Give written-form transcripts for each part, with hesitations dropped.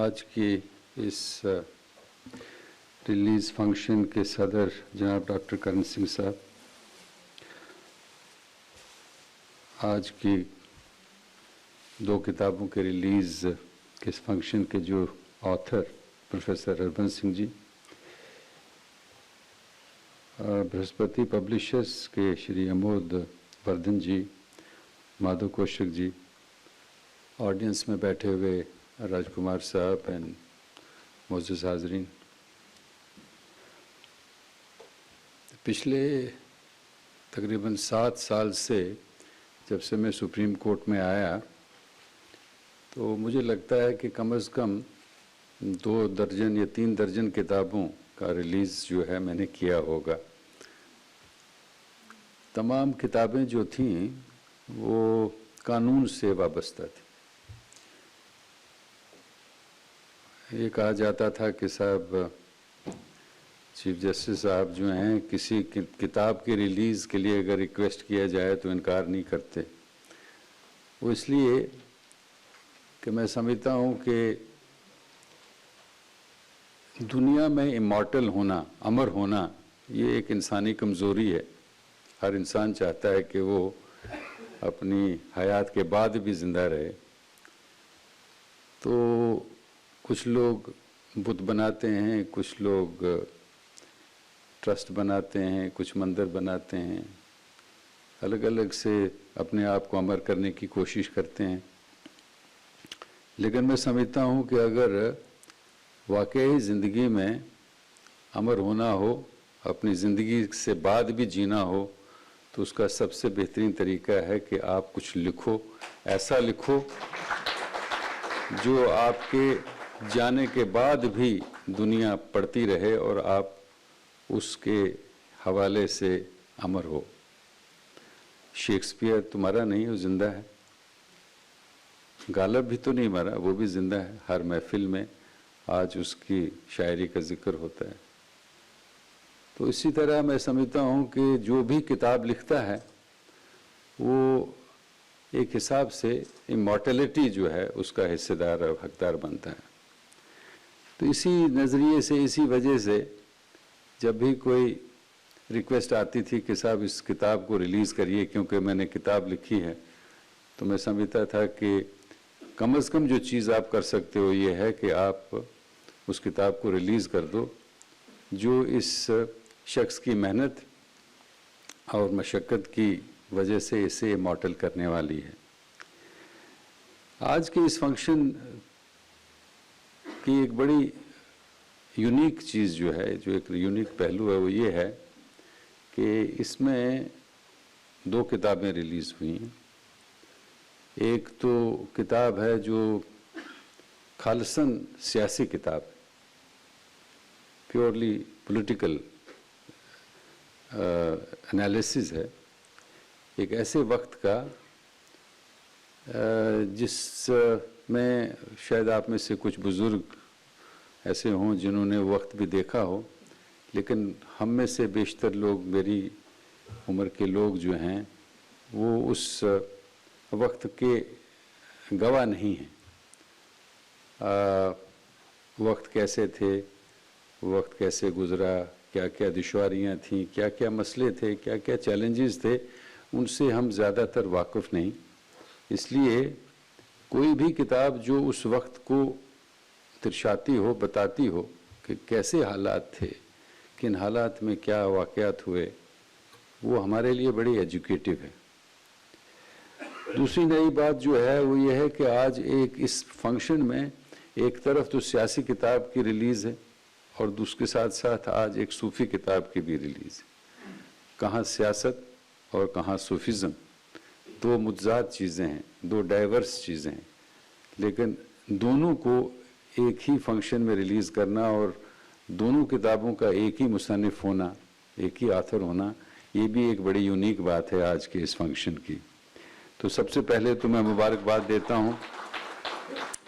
आज की इस रिलीज़ फंक्शन के सदर जनाब डॉक्टर करण सिंह साहब, आज की दो किताबों के रिलीज़ के इस फंक्शन के जो author professor Harbans Singh ji, Brihaspati publishers के श्री अमोद वर्धन जी, माधव कौशिक जी, ऑडियंस में बैठे हुए राजकुमार साहब एंड मोज़ेज़ हाज़रीन, पिछले तकरीबन 7 साल से जब से मैं सुप्रीम कोर्ट में आया तो मुझे लगता है कि कम से कम 2 दर्जन या 3 दर्जन किताबों का रिलीज़ जो है मैंने किया होगा। तमाम किताबें जो थीं वो कानून से वाबस्ता थी। ये कहा जाता था कि साहब चीफ जस्टिस साहब जो हैं किसी किताब की रिलीज़ के लिए अगर रिक्वेस्ट किया जाए तो इनकार नहीं करते। वो इसलिए कि मैं समझता हूँ कि दुनिया में इमॉर्टल होना, अमर होना, ये एक इंसानी कमज़ोरी है। हर इंसान चाहता है कि वो अपनी हयात के बाद भी ज़िंदा रहे। तो कुछ लोग बुत बनाते हैं, कुछ लोग ट्रस्ट बनाते हैं, कुछ मंदिर बनाते हैं, अलग अलग से अपने आप को अमर करने की कोशिश करते हैं। लेकिन मैं समझता हूँ कि अगर वाकई ज़िंदगी में अमर होना हो, अपनी ज़िंदगी से बाद भी जीना हो, तो उसका सबसे बेहतरीन तरीका है कि आप कुछ लिखो, ऐसा लिखो जो आपके जाने के बाद भी दुनिया पढ़ती रहे और आप उसके हवाले से अमर हो। शेक्सपियर तो मरा नहीं, वो जिंदा है। गालिब भी तो नहीं मरा, वो भी जिंदा है। हर महफिल में आज उसकी शायरी का जिक्र होता है। तो इसी तरह मैं समझता हूँ कि जो भी किताब लिखता है वो एक हिसाब से इमॉर्टलिटी जो है उसका हिस्सेदार और हकदार बनता है। तो इसी नज़रिए से, इसी वजह से जब भी कोई रिक्वेस्ट आती थी कि साहब इस किताब को रिलीज़ करिए क्योंकि मैंने किताब लिखी है, तो मैं समझता था कि कम से कम जो चीज़ आप कर सकते हो ये है कि आप उस किताब को रिलीज़ कर दो जो इस शख्स की मेहनत और मशक्क़त की वजह से इसे इमॉर्टल करने वाली है। आज के इस फंक्शन की एक बड़ी यूनिक चीज़ जो है, जो एक यूनिक पहलू है, वो ये है कि इसमें 2 किताबें रिलीज़ हुई हैं। एक तो किताब है जो खालिसन सियासी किताब, प्योरली पॉलिटिकल एनालिसिस है, एक ऐसे वक्त का जिसमें शायद आप में से कुछ बुज़ुर्ग ऐसे हों जिन्होंने वक्त भी देखा हो, लेकिन हम में से बेशतर लोग, मेरी उम्र के लोग जो हैं, वो उस वक्त के गवाह नहीं हैं। वक्त कैसे थे, वक्त कैसे गुज़रा, क्या क्या दुश्वारियाँ थीं, क्या क्या मसले थे, क्या क्या चैलेंजेस थे, उनसे हम ज़्यादातर वाकिफ़ नहीं। इसलिए कोई भी किताब जो उस वक्त को दर्शाती हो, बताती हो कि कैसे हालात थे, किन हालात में क्या वाक़यात हुए, वो हमारे लिए बड़ी एजुकेटिव है। दूसरी नई बात जो है वो ये है कि आज एक इस फंक्शन में एक तरफ तो सियासी किताब की रिलीज़ है और दूसरे साथ साथ आज एक सूफ़ी किताब की भी रिलीज़ है। कहाँ सियासत और कहाँ सूफिज़म, 2 मुतज़ाद चीज़ें हैं, 2 डाइवर्स चीज़ें हैं, लेकिन दोनों को एक ही फंक्शन में रिलीज़ करना और दोनों किताबों का एक ही मुसन्निफ़ होना, एक ही आथर होना, ये भी एक बड़ी यूनिक बात है आज के इस फंक्शन की। तो सबसे पहले तो मैं मुबारकबाद देता हूँ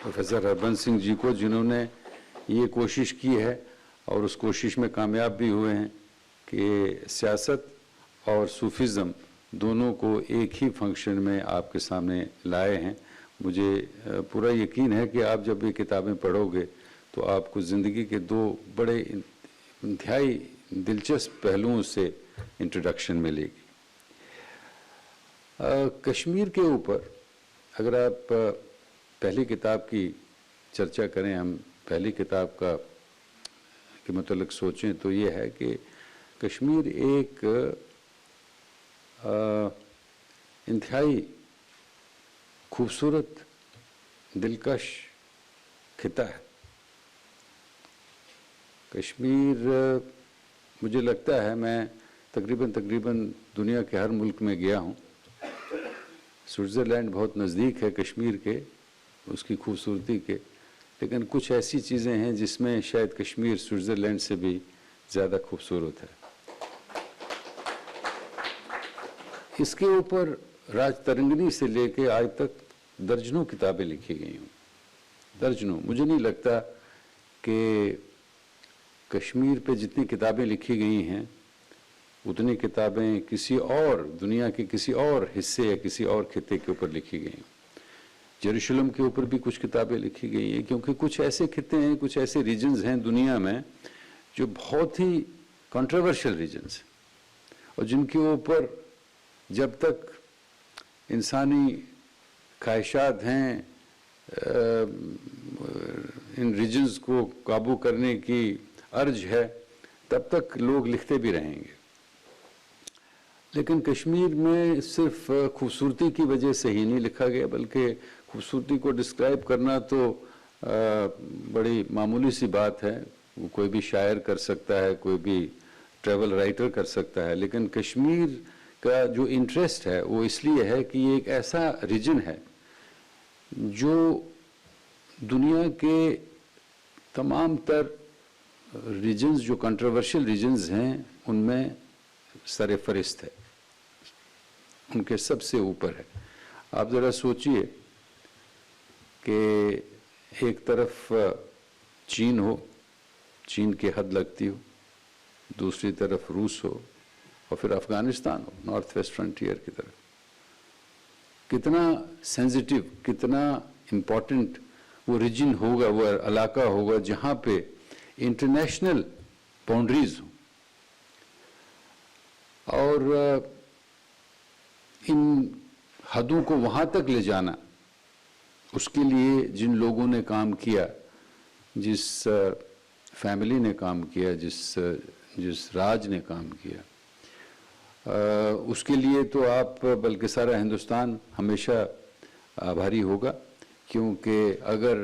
प्रोफेसर हरबंस सिंह जी को, जिन्होंने ये कोशिश की है और उस कोशिश में कामयाब भी हुए हैं कि सियासत और सूफिज़म दोनों को एक ही फंक्शन में आपके सामने लाए हैं। मुझे पूरा यकीन है कि आप जब ये किताबें पढ़ोगे तो आपको ज़िंदगी के दो बड़े इंतहाई दिलचस्प पहलुओं से इंट्रोडक्शन मिलेगी। कश्मीर के ऊपर अगर आप पहली किताब की चर्चा करें, हम पहली किताब का के मतलब सोचें तो ये है कि कश्मीर एक इंतहाई खूबसूरत दिलकश खिता है। कश्मीर मुझे लगता है, मैं तकरीबन दुनिया के हर मुल्क में गया हूँ। स्विट्ज़रलैंड बहुत नज़दीक है कश्मीर के, उसकी खूबसूरती के, लेकिन कुछ ऐसी चीज़ें हैं जिसमें शायद कश्मीर स्विट्ज़रलैंड से भी ज़्यादा खूबसूरत है। इसके ऊपर राज तरंगिनी से लेके आज तक दर्जनों किताबें लिखी गई हूँ, दर्जनों। मुझे नहीं लगता कि कश्मीर पे जितनी किताबें लिखी गई हैं उतनी किताबें किसी और दुनिया के किसी और हिस्से या किसी और खिते के ऊपर लिखी गई हैं। जेरूशलम के ऊपर भी कुछ किताबें लिखी गई हैं, क्योंकि कुछ ऐसे खिते हैं, कुछ ऐसे रीजन्स हैं दुनिया में जो बहुत ही कंट्रोवर्शियल रीजन्स हैं और जिनके ऊपर जब तक इंसानी ख्वाहिशात हैं इन रीजन्स को काबू करने की अर्ज है, तब तक लोग लिखते भी रहेंगे। लेकिन कश्मीर में सिर्फ खूबसूरती की वजह से ही नहीं लिखा गया, बल्कि खूबसूरती को डिस्क्राइब करना तो बड़ी मामूली सी बात है, वो कोई भी शायर कर सकता है, कोई भी ट्रैवल राइटर कर सकता है। लेकिन कश्मीर का जो इंटरेस्ट है वो इसलिए है कि ये एक ऐसा रीजन है जो दुनिया के तमाम तर रीजन्स, जो कंट्रोवर्शियल रीजन्स हैं, उनमें सरफहरिस्त है, उनके सबसे ऊपर है। आप ज़रा सोचिए कि एक तरफ चीन हो, चीन की हद लगती हो, दूसरी तरफ रूस हो और फिर अफ़गानिस्तान हो, नॉर्थ वेस्ट फ्रंटियर की तरफ। कितना सेंसिटिव, कितना इम्पोर्टेंट वो रीजन होगा, वो इलाका होगा जहाँ पे इंटरनेशनल बाउंड्रीज हो। और इन हदों को वहाँ तक ले जाना, उसके लिए जिन लोगों ने काम किया, जिस फैमिली ने काम किया, जिस राज ने काम किया, उसके लिए तो आप बल्कि सारा हिंदुस्तान हमेशा आभारी होगा। क्योंकि अगर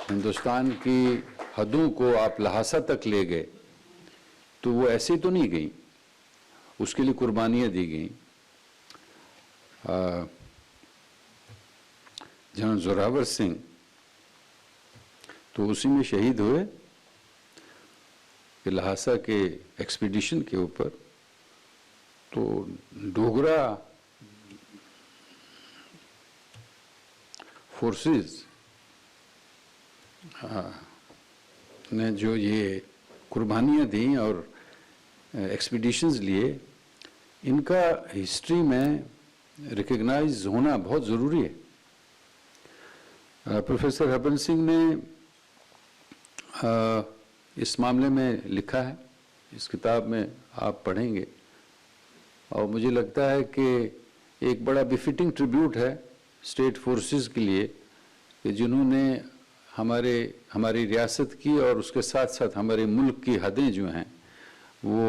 हिंदुस्तान की हदों को आप लहासा तक ले गए तो वो ऐसे तो नहीं गई, उसके लिए कुर्बानियाँ दी गई। जनरल जोरावर सिंह तो उसी में शहीद हुए कि लहासा के एक्सपीडिशन के ऊपर। तो डोगरा फोर्सेस ने जो ये कुर्बानियाँ दी और एक्सपीडिशंस लिए, इनका हिस्ट्री में रिकग्नाइज होना बहुत ज़रूरी है। प्रोफेसर हरबंस सिंह ने इस मामले में लिखा है, इस किताब में आप पढ़ेंगे, और मुझे लगता है कि एक बड़ा बिफिटिंग ट्रिब्यूट है स्टेट फोर्सेस के लिए कि जिन्होंने हमारी रियासत की और उसके साथ साथ हमारे मुल्क की हदें जो हैं वो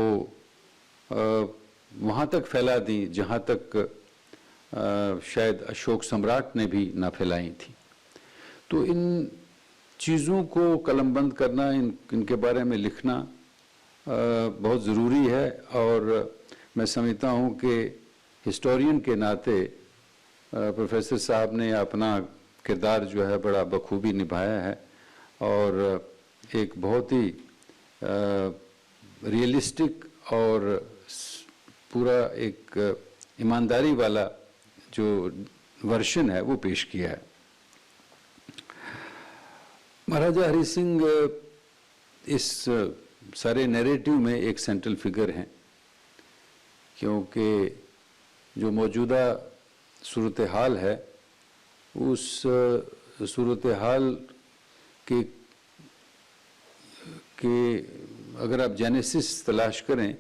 वहाँ तक फैला दी जहाँ तक शायद अशोक सम्राट ने भी ना फैलाई थी। तो इन चीज़ों को कलमबंद करना, इनके बारे में लिखना बहुत ज़रूरी है। और मैं समझता हूँ कि हिस्टोरियन के नाते प्रोफेसर साहब ने अपना किरदार जो है बड़ा बखूबी निभाया है और एक बहुत ही रियलिस्टिक और पूरा एक ईमानदारी वाला जो वर्शन है वो पेश किया है। महाराजा हरि सिंह इस सारे नैरेटिव में एक सेंट्रल फिगर हैं, क्योंकि जो मौजूदा सूरत हाल है उस सूरत हाल के अगर आप जेनेसिस तलाश करें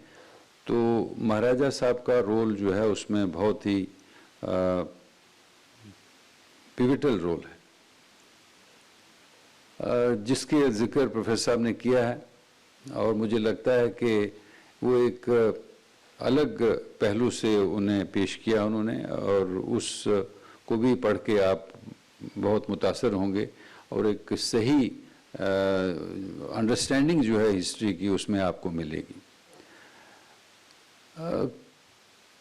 तो महाराजा साहब का रोल जो है उसमें बहुत ही पिविटल रोल है, जिसके जिक्र प्रोफेसर साहब ने किया है। और मुझे लगता है कि वो एक अलग पहलू से उन्हें पेश किया उन्होंने, और उस को भी पढ़ के आप बहुत मुतासर होंगे और एक सही अंडरस्टैंडिंग जो है हिस्ट्री की उसमें आपको मिलेगी।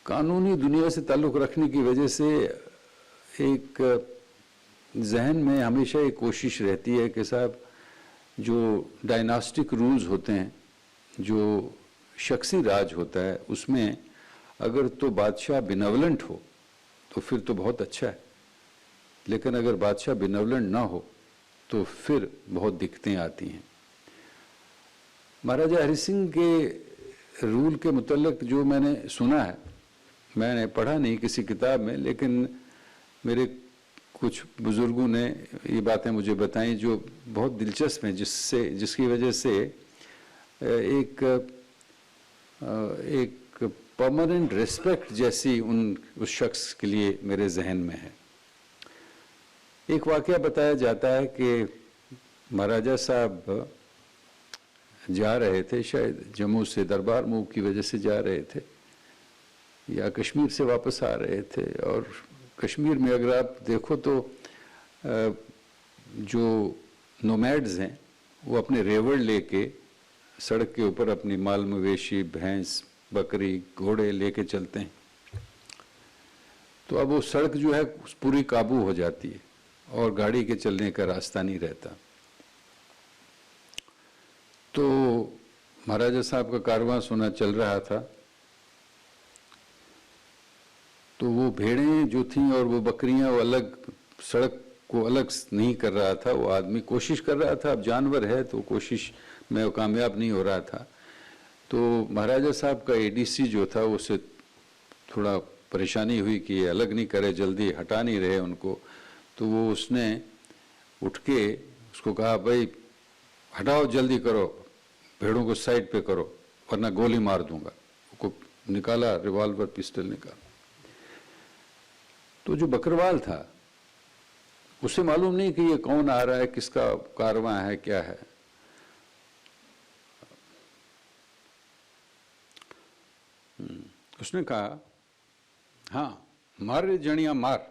कानूनी दुनिया से ताल्लुक़ रखने की वजह से एक जहन में हमेशा एक कोशिश रहती है कि साहब जो डायनास्टिक रूल्स होते हैं, जो शख्सी राज होता है, उसमें अगर तो बादशाह बिनवलेंट हो तो फिर तो बहुत अच्छा है, लेकिन अगर बादशाह बिनवलेंट ना हो तो फिर बहुत दिक्कतें आती हैं। महाराजा हरि सिंह के रूल के मुतल्लिक जो मैंने सुना है, मैंने पढ़ा नहीं किसी किताब में, लेकिन मेरे कुछ बुज़ुर्गों ने ये बातें मुझे बताई जो बहुत दिलचस्प हैं, जिसकी वजह से एक परमानेंट रिस्पेक्ट जैसी उस शख्स के लिए मेरे जहन में है। एक वाक़या बताया जाता है कि महाराजा साहब जा रहे थे, शायद जम्मू से दरबार मूव की वजह से जा रहे थे या कश्मीर से वापस आ रहे थे, और कश्मीर में अगर आप देखो तो जो नोमैड्स हैं वो अपने रेवड़ लेके सड़क के ऊपर अपनी माल मवेशी, भैंस, बकरी, घोड़े लेके चलते हैं। तो अब वो सड़क जो है पूरी काबू हो जाती है और गाड़ी के चलने का रास्ता नहीं रहता। तो महाराजा साहब का कारवां सुना चल रहा था, तो वो भेड़ें जो थीं और वो बकरियां, वो अलग सड़क को अलग नहीं कर रहा था। वो आदमी कोशिश कर रहा था, अब जानवर है तो कोशिश में वो कामयाब नहीं हो रहा था। तो महाराजा साहब का एडीसी जो था उससे थोड़ा परेशानी हुई कि ये अलग नहीं करे, जल्दी हटा नहीं रहे उनको। तो वो उसने उठ के उसको कहा, भाई हटाओ, जल्दी करो, भेड़ों को साइड पे करो वरना गोली मार दूंगा। उसको निकाला, रिवॉल्वर पिस्टल निकाला। तो जो बकरवाल था उसे मालूम नहीं कि ये कौन आ रहा है, किसका कारवां है, क्या है। उसने कहा, हाँ मार रे जणिया मार,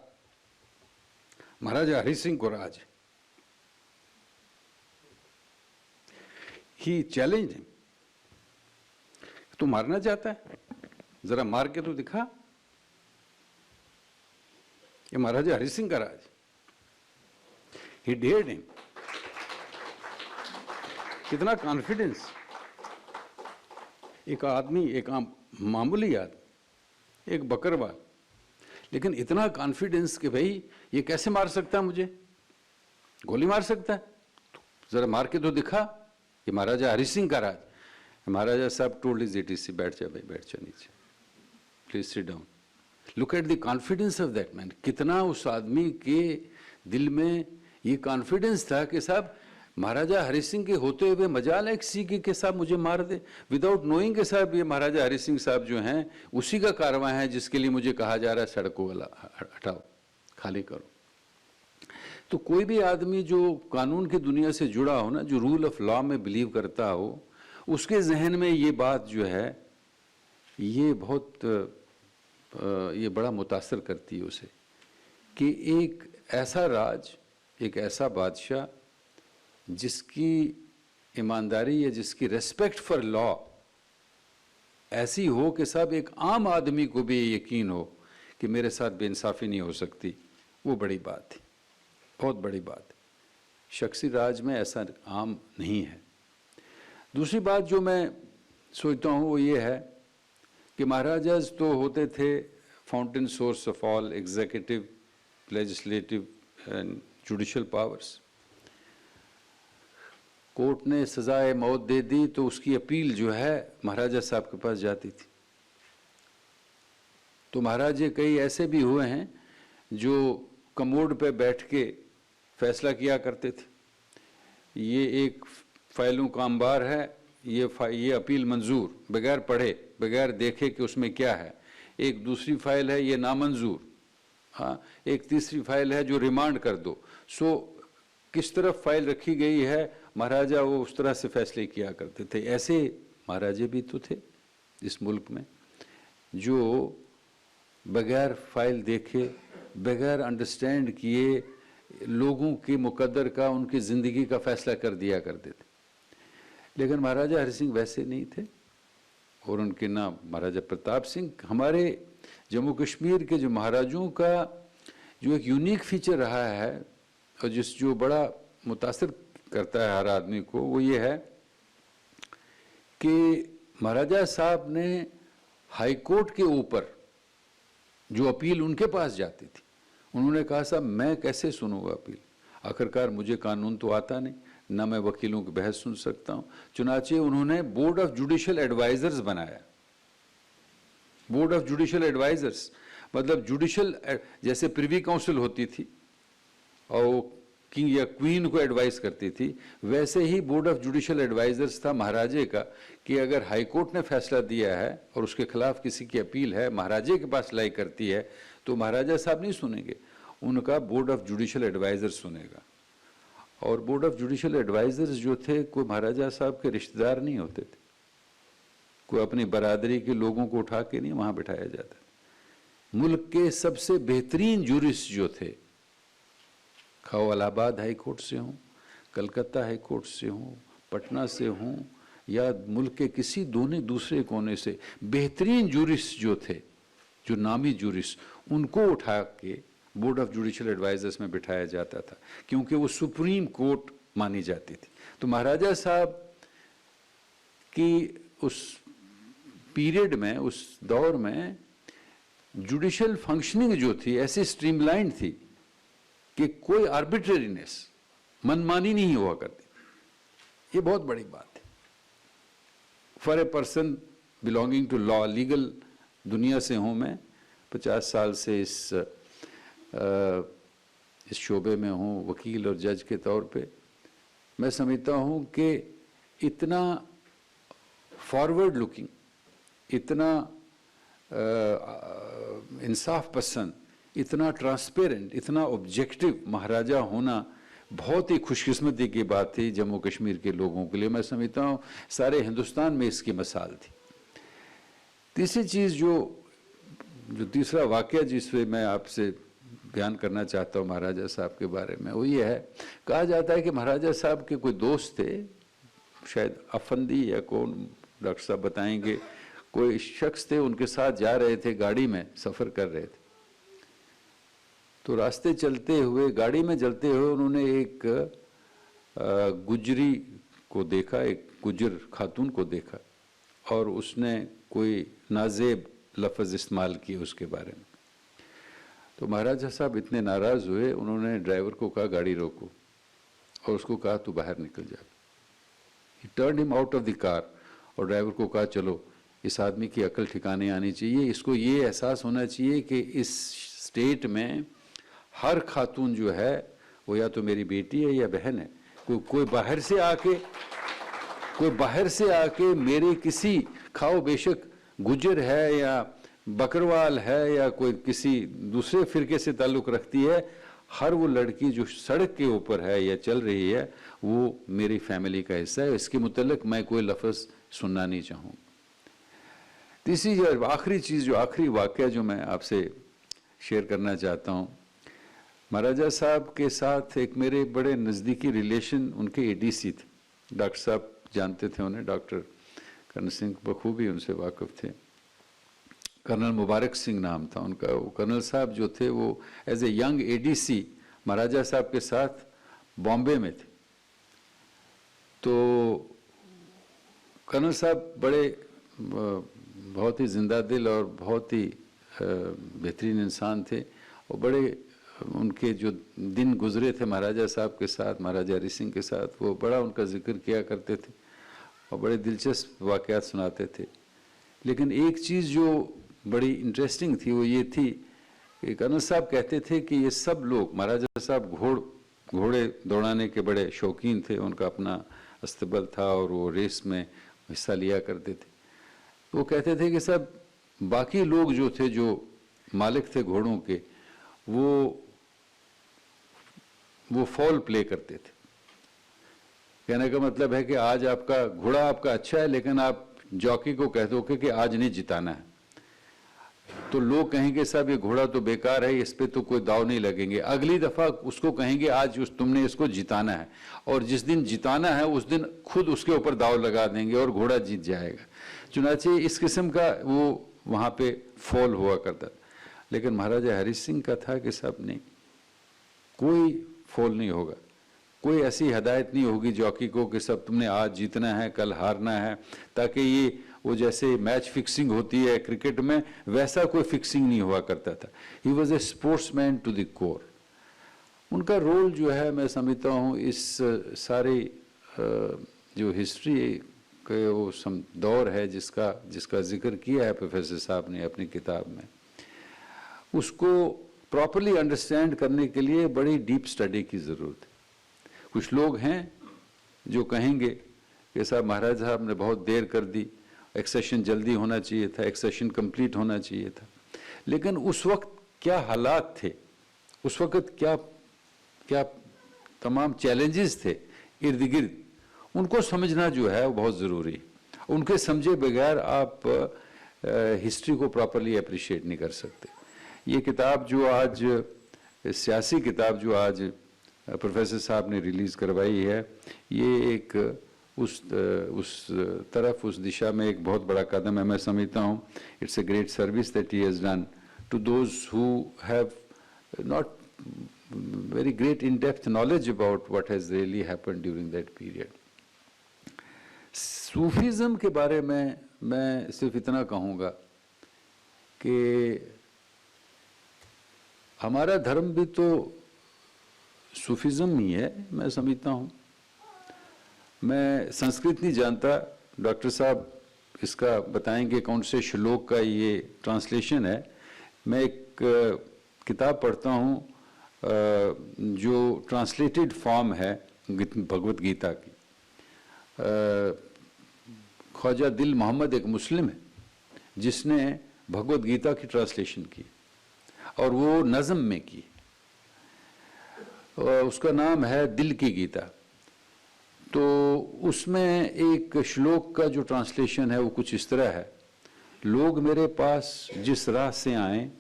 महाराजा हरि सिंह को राज। ही चैलेंज हिम, तू मारना चाहता है, जरा मार के तो दिखा। ये महाराजा हरि सिंह का राज। ही डेयर्ड हिम। कितना कॉन्फिडेंस। एक आदमी, एक मामूली आदमी, एक बकरवाल, लेकिन इतना कॉन्फिडेंस कि भाई ये कैसे मार सकता है मुझे, गोली मार सकता है, तो जरा मार के तो दिखा। ये महाराजा हरि सिंह का राज। महाराजा साहब टोल्ड हिज एडीसी, बैठ जा भाई, बैठ जा नीचे, please sit down. Look at the confidence of that man. कितना उस आदमी के दिल में ये कॉन्फिडेंस था कि साहब महाराजा हरि सिंह के होते हुए मजाल है किसी के साहब मुझे मार दे, विदाउट नोइंग के साहब ये महाराजा हरि सिंह साहब जो हैं उसी का कारवां है जिसके लिए मुझे कहा जा रहा है सड़कों वाला हटाओ, खाली करो। तो कोई भी आदमी जो कानून की दुनिया से जुड़ा हो ना, जो रूल ऑफ लॉ में बिलीव करता हो, उसके जहन में ये बात जो है ये बहुत ये बड़ा मुतासर करती है उसे कि एक ऐसा राज, एक ऐसा बादशाह जिसकी ईमानदारी या जिसकी रेस्पेक्ट फॉर लॉ ऐसी हो कि साहब एक आम आदमी को भी यकीन हो कि मेरे साथ बेइंसाफ़ी नहीं हो सकती, वो बड़ी बात थी, बहुत बड़ी बात। शख्सी राज में ऐसा आम नहीं है। दूसरी बात जो मैं सोचता हूँ वो ये है कि महाराजाज तो होते थे fountain source of all executive, legislative and judicial powers. Court ने सजाए मौत दे दी तो उसकी अपील जो है महाराजा साहब के पास जाती थी। तो महाराजे कई ऐसे भी हुए हैं जो कमोड पे बैठ के फैसला किया करते थे। ये एक फाइलों का अंबार है, ये अपील मंजूर, बगैर पढ़े बगैर देखे कि उसमें क्या है। एक दूसरी फाइल है, ये नामंजूर। हाँ, एक तीसरी फाइल है जो रिमांड कर दो। सो किस तरफ फाइल रखी गई है, महाराजा वो उस तरह से फैसले किया करते थे। ऐसे महाराजे भी तो थे इस मुल्क में जो बगैर फाइल देखे, बगैर अंडरस्टैंड किए लोगों के मुकद्दर का, उनकी ज़िंदगी का फैसला कर दिया करते थे। लेकिन महाराजा हरि सिंह वैसे नहीं थे, और उनके नाम महाराजा प्रताप सिंह। हमारे जम्मू कश्मीर के जो महाराजों का जो एक यूनिक फीचर रहा है और जो बड़ा मुतासिर करता है हर आदमी को, वो ये है कि महाराजा साहब ने हाई कोर्ट के ऊपर जो अपील उनके पास जाती थी, उन्होंने कहा साहब मैं कैसे सुनूंगा अपील, आखिरकार मुझे कानून तो आता नहीं, ना मैं वकीलों की बहस सुन सकता हूं। चुनाचे उन्होंने बोर्ड ऑफ जुडिशियल एडवाइजर्स बनाया। बोर्ड ऑफ जुडिशियल एडवाइजर्स मतलब जुडिशियल, जैसे प्रिवी काउंसिल होती थी और किंग या क्वीन को एडवाइस करती थी, वैसे ही बोर्ड ऑफ जुडिशियल एडवाइजर्स था महाराजे का कि अगर हाई कोर्ट ने फैसला दिया है और उसके खिलाफ किसी की अपील है, महाराजे के पास लाई करती है, तो महाराजा साहब नहीं सुनेंगे, उनका बोर्ड ऑफ जुडिशियल एडवाइजर्स सुनेगा। और बोर्ड ऑफ जुडिशियल एडवाइजर्स जो थे, कोई महाराजा साहब के रिश्तेदार नहीं होते थे, कोई अपनी बरादरी के लोगों को उठा के नहीं वहाँ बिठाया जाता। मुल्क के सबसे बेहतरीन जूरिस्ट जो थे, खाओ इलाहाबाद हाई कोर्ट से हों, कलकत्ता हाई कोर्ट से हों, पटना से हों, या मुल्क के किसी दूसरे कोने से बेहतरीन जूरिस्ट जो थे, जो नामी जूरिस्ट, उनको उठा के बोर्ड ऑफ जुडिशियल एडवाइजर्स में बिठाया जाता था, क्योंकि वो सुप्रीम कोर्ट मानी जाती थी। तो महाराजा साहब की उस पीरियड में, उस दौर में जुडिशियल फंक्शनिंग जो थी ऐसी स्ट्रीमलाइन थी कि कोई आर्बिट्रेरीनेस, मनमानी नहीं हुआ करती। ये बहुत बड़ी बात है for a person belonging to law, legal दुनिया से हूँ मैं, 50 साल से इस शोबे में हूँ, वकील और जज के तौर पे। मैं समझता हूँ कि इतना फॉरवर्ड लुकिंग, इतना इंसाफ पसंद, इतना ट्रांसपेरेंट, इतना ऑब्जेक्टिव महाराजा होना बहुत ही खुशकिस्मती की बात थी जम्मू कश्मीर के लोगों के लिए। मैं समझता हूँ सारे हिंदुस्तान में इसकी मिसाल थी। तीसरी चीज़ जो तीसरा वाक़या जिस पे मैं आपसे बयान करना चाहता हूँ महाराजा साहब के बारे में, वो ये है, कहा जाता है कि महाराजा साहब के कोई दोस्त थे, शायद अफंदी या कौन, डॉक्टर साहब बताएंगे, कोई शख्स थे, उनके साथ जा रहे थे, गाड़ी में सफ़र कर रहे थे। तो रास्ते चलते हुए, गाड़ी में चलते हुए उन्होंने एक गुजरी को देखा, एक गुजर खातून को देखा, और उसने कोई नाजेब लफ्ज़ इस्तेमाल किए उसके बारे में। तो महाराजा साहब इतने नाराज़ हुए, उन्होंने ड्राइवर को कहा गाड़ी रोको, और उसको कहा तू बाहर निकल जा। ही turn him out of the car, और ड्राइवर को कहा चलो, इस आदमी की अकल ठिकाने आनी चाहिए, इसको ये एहसास होना चाहिए कि इस स्टेट में हर खातून जो है वो या तो मेरी बेटी है या बहन है। कोई बाहर से आके मेरे किसी, खाओ बेशक गुजर है या बकरवाल है या कोई किसी दूसरे फिरके से ताल्लुक़ रखती है, हर वो लड़की जो सड़क के ऊपर है या चल रही है वो मेरी फैमिली का हिस्सा है, इसके मुतल्लिक़ मैं कोई लफ्ज़ सुनना नहीं चाहूँ। तीसरी जो आखिरी चीज़, जो आखिरी वाक़या जो मैं आपसे शेयर करना चाहता हूँ, महाराजा साहब के साथ एक मेरे बड़े नज़दीकी रिलेशन उनके एडीसी थे, डॉक्टर साहब जानते थे उन्हें, डॉक्टर कर्नल सिंह बखूबी उनसे वाकिफ़ थे। कर्नल मुबारक सिंह नाम था उनका। वो कर्नल साहब जो थे वो एज ए यंग एडीसी महाराजा साहब के साथ बॉम्बे में थे। तो कर्नल साहब बड़े बहुत ही जिंदा दिल और बहुत ही बेहतरीन इंसान थे, और बड़े उनके जो दिन गुजरे थे महाराजा साहब के साथ, महाराजा हरि सिंह के साथ, वो बड़ा उनका जिक्र किया करते थे और बड़े दिलचस्प वाक़यात सुनाते थे। लेकिन एक चीज़ जो बड़ी इंटरेस्टिंग थी वो ये थी कि कर्नल साहब कहते थे कि ये सब लोग, महाराजा साहब घोड़े दौड़ाने के बड़े शौकीन थे, उनका अपना अस्तबल था और वो रेस में हिस्सा लिया करते थे। वो कहते थे कि सब बाकी लोग जो थे, जो मालिक थे घोड़ों के, वो फॉल प्ले करते थे। कहने का मतलब है कि आज आपका घोड़ा आपका अच्छा है, लेकिन आप जॉकी को कह दो कि आज नहीं जिताना है, तो लोग कहेंगे साहब ये घोड़ा तो बेकार है, इस पे तो कोई दाव नहीं लगेंगे। अगली दफा उसको कहेंगे आज तुमने इसको जिताना है, और जिस दिन जिताना है उस दिन खुद उसके ऊपर दाव लगा देंगे और घोड़ा जीत जाएगा। चुनाचे इस किस्म का वो वहाँ पे फॉल हुआ करता था। लेकिन महाराजा हरि सिंह का था कि साहब नहीं, कोई फॉल नहीं होगा, कोई ऐसी हदायत नहीं होगी जॉकी को कि सब तुमने आज जीतना है कल हारना है, ताकि ये वो जैसे मैच फिक्सिंग होती है क्रिकेट में, वैसा कोई फिक्सिंग नहीं हुआ करता था। He was a sportsman to the core. उनका रोल जो है मैं समझता हूँ इस सारे जो हिस्ट्री के वो दौर है जिसका जिक्र किया है प्रोफेसर साहब ने अपनी किताब में, उसको प्रॉपरली अंडरस्टैंड करने के लिए बड़ी डीप स्टडी की ज़रूरत है। कुछ लोग हैं जो कहेंगे कि साहब महाराज साहब ने बहुत देर कर दी, एक्सेशन जल्दी होना चाहिए था, एक्सेशन कंप्लीट होना चाहिए था। लेकिन उस वक्त क्या हालात थे, उस वक्त क्या तमाम चैलेंजेस थे इर्द गिर्द, उनको समझना जो है वो बहुत ज़रूरी है। उनके समझे बगैर आप हिस्ट्री को प्रॉपरली अप्रिशिएट नहीं कर सकते। ये किताब जो आज, सियासी किताब जो आज प्रोफेसर साहब ने रिलीज़ करवाई है, ये एक उस तरफ, उस दिशा में एक बहुत बड़ा कदम है। मैं समझता हूँ it's a great service that he has done to those who have not very great in-depth knowledge about what has really happened during that period. Sufism के बारे में मैं सिर्फ इतना कहूँगा कि हमारा धर्म भी तो सूफीज़म ही है, मैं समझता हूँ। मैं संस्कृत नहीं जानता, डॉक्टर साहब इसका बताएंगे कौन से श्लोक का ये ट्रांसलेशन है। मैं एक किताब पढ़ता हूँ जो ट्रांसलेटेड फॉर्म है भगवत गीता की। ख्वाजा दिल मोहम्मद एक मुस्लिम है जिसने भगवत गीता की ट्रांसलेशन की और वो नज़म में की। उसका नाम है दिल की गीता। तो उसमें एक श्लोक का जो ट्रांसलेशन है वो कुछ इस तरह है, लोग मेरे पास जिस राह से आएं,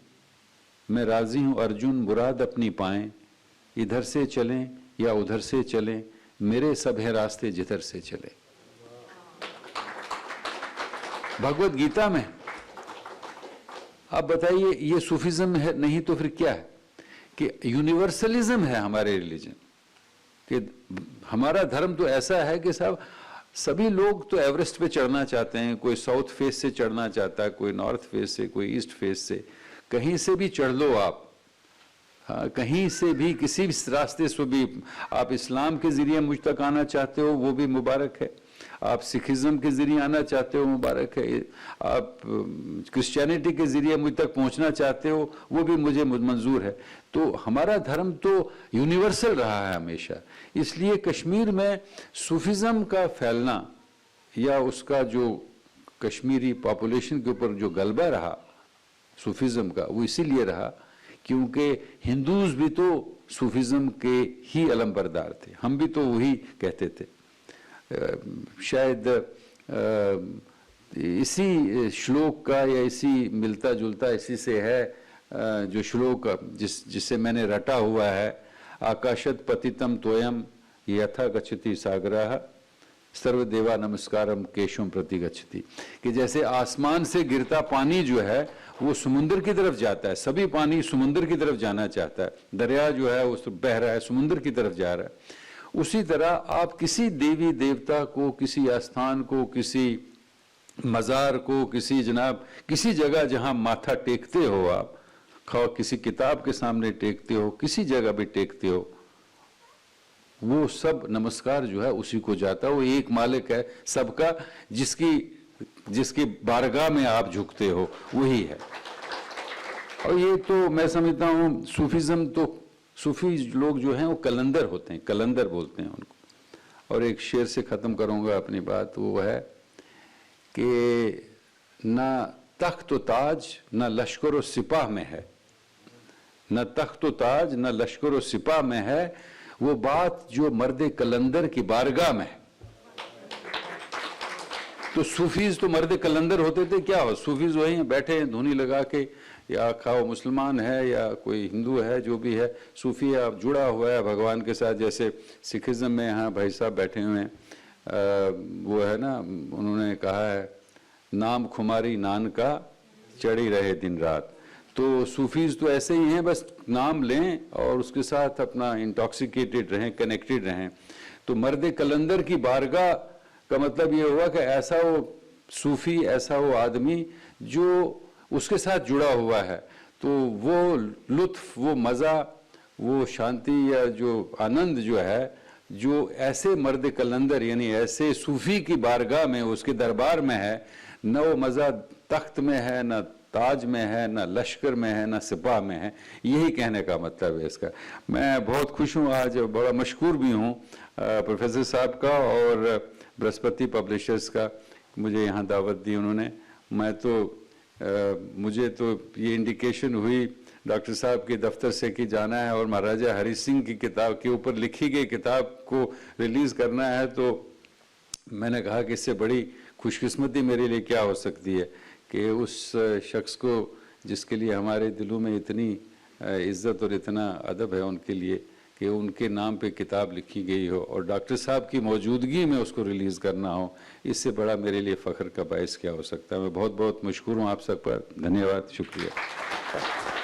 मैं राज़ी हूँ अर्जुन मुराद अपनी पाएं, इधर से चलें या उधर से चलें, मेरे सब है रास्ते जिधर से चले। भगवत गीता में आप बताइए ये सूफिज्म है नहीं तो फिर क्या है? कि यूनिवर्सलिज्म है हमारे रिलीजन, कि हमारा धर्म तो ऐसा है कि साहब सभी लोग तो एवरेस्ट पे चढ़ना चाहते हैं, कोई साउथ फेस से चढ़ना चाहता है, कोई नॉर्थ फेस से, कोई ईस्ट फेस से, कहीं से भी चढ़ लो आप। हाँ, कहीं से भी किसी भी रास्ते से भी आप इस्लाम के ज़रिए मुझ तक आना चाहते हो वो भी मुबारक है, आप सिखिज़म के ज़रिए आना चाहते हो मुबारक है, आप क्रिश्चियनिटी के ज़रिए मुझ तक पहुंचना चाहते हो वो भी मुझे मंजूर है। तो हमारा धर्म तो यूनिवर्सल रहा है हमेशा। इसलिए कश्मीर में सूफिज़म का फैलना या उसका जो कश्मीरी पॉपुलेशन के ऊपर जो गलबा रहा सूफिज़म का, वो इसीलिए रहा क्योंकि हिंदूज भी तो सूफिज़म के ही अलमबरदार थे, हम भी तो वही कहते थे। शायद इसी श्लोक का या इसी मिलता जुलता इसी से है जो श्लोक जिससे मैंने रटा हुआ है, आकाशत पतितम तोयम यथा गच्छति सागरः सर्वदेवा नमस्कारम केशवम प्रति गच्छति, कि जैसे आसमान से गिरता पानी जो है वो समुद्र की तरफ जाता है, सभी पानी समुद्र की तरफ जाना चाहता है, दरिया जो है वो बह रहा है समुद्र की तरफ जा रहा है। उसी तरह आप किसी देवी देवता को, किसी आस्थान को, किसी मज़ार को, किसी जगह जहां माथा टेकते हो आप, किसी किताब के सामने टेकते हो, किसी जगह भी टेकते हो, वो सब नमस्कार जो है उसी को जाता है। वो एक मालिक है सबका, जिसकी बारगाह में आप झुकते हो वही है। और ये तो मैं समझता हूँ सूफीज़म तो, सूफी लोग जो हैं वो कलंदर होते हैं, कलंदर बोलते हैं उनको। और एक शेर से ख़त्म करूँगा अपनी बात, वो है कि ना तख्त व ताज न लश्कर व सिपाह में है, न तख्त व ताज न लश्कर व सिपाह में है, वो बात जो मर्द कलंदर की बारगाह में है। तो सूफीज तो मर्द कलंदर होते थे, क्या हो, सूफीज वही हैं, बैठे हैं धुनी लगा के, या खाओ मुसलमान है या कोई हिंदू है, जो भी है सूफी है, जुड़ा हुआ है भगवान के साथ। जैसे सिखिज्म में यहाँ भाई साहब बैठे हुए हैं, वो है ना, उन्होंने कहा है नाम खुमारी नान का चढ़ी रहे दिन रात। तो सूफीज तो ऐसे ही हैं, बस नाम लें और उसके साथ अपना इंटॉक्सिकेटेड रहें, कनेक्टेड रहें। तो मर्द कलंदर की बारगाह का मतलब ये हुआ कि ऐसा वो सूफी, ऐसा वो आदमी जो उसके साथ जुड़ा हुआ है, तो वो लुत्फ, वो मज़ा, वो शांति या जो आनंद जो है, जो ऐसे मर्द कलंदर यानी ऐसे सूफी की बारगाह में, उसके दरबार में है, न वो मज़ा तख्त में है, न ताज में है, न लश्कर में है, न सिपाह में है। यही कहने का मतलब है इसका। मैं बहुत खुश हूँ आज, बड़ा मशकूर भी हूँ प्रोफेसर साहब का और बृहस्पति पब्लिशर्स का, मुझे यहाँ दावत दी उन्होंने। मैं तो मुझे तो ये इंडिकेशन हुई डॉक्टर साहब के दफ्तर से कि जाना है और महाराजा हरि सिंह की किताब के ऊपर लिखी गई किताब को रिलीज़ करना है। तो मैंने कहा कि इससे बड़ी खुशकिस्मती मेरे लिए क्या हो सकती है कि उस शख्स को जिसके लिए हमारे दिलों में इतनी इज़्ज़त और इतना अदब है उनके लिए, कि उनके नाम पे किताब लिखी गई हो और डॉक्टर साहब की मौजूदगी में उसको रिलीज़ करना हो, इससे बड़ा मेरे लिए फ़ख्र का बायस क्या हो सकता है। मैं बहुत बहुत मशकूर हूँ आप सब पर। धन्यवाद, शुक्रिया।